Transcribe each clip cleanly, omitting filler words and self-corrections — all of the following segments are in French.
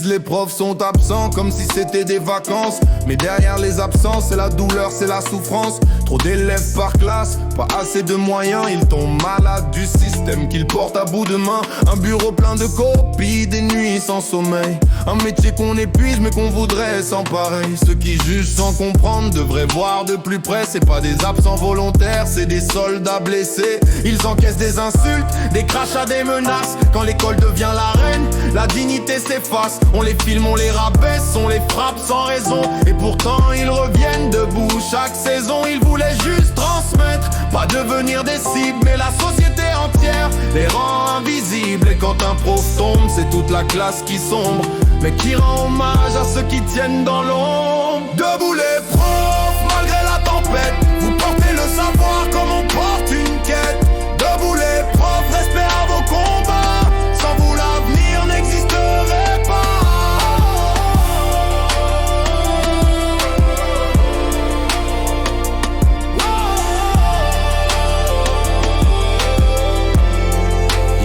les profs sont absents comme si c'était des vacances. Mais derrière les absences, c'est la douleur, c'est la souffrance. Trop d'élèves par classe, pas assez de moyens. Ils tombent malades du système qu'ils portent à bout de main. Un bureau plein de copies, des nuits sans sommeil. Un métier qu'on épuise mais qu'on voudrait sans pareil. Ceux qui jugent sans comprendre devraient voir de plus près. C'est pas des absents volontaires, c'est des soldats blessés. Ils encaissent des insultes, des crachats, des menaces. Quand l'école devient l'arène, la dignité s'efface. On les filme, on les rabaisse, on les frappe sans raison. Et pourtant ils reviennent debout chaque saison. Ils voulaient juste transmettre, pas devenir des cibles. Mais la société entière les rend invisibles. Et quand un prof tombe, c'est toute la classe qui sombre. Mais qui rend hommage à ceux qui tiennent dans l'ombre. Debout les profs, malgré la tempête. Vous portez le savoir comme on porte une quête. Debout les profs, respect à vos combats. Sans vous l'avenir n'existerait pas.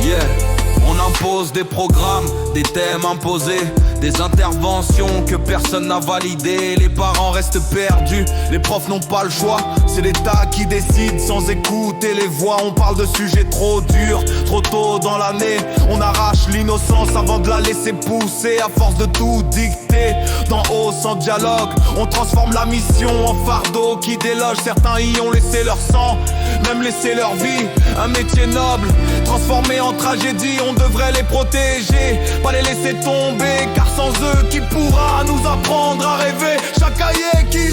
Yeah, on impose des programmes, des thèmes imposés, des interventions que personne n'a validées. Les parents restent perdus, les profs n'ont pas le choix. C'est l'État qui décide sans écouter les voix. On parle de sujets trop durs, trop tôt dans l'année. On arrache l'innocence avant de la laisser pousser. À force de tout dicter, d'en haut sans dialogue, on transforme la mission en fardeau qui déloge. Certains y ont laissé leur sang, même laissé leur vie. Un métier noble, transformé en tragédie. On devrait les protéger, pas les laisser tomber. Car sans eux, qui pourra nous apprendre à rêver? Chaque cahier qui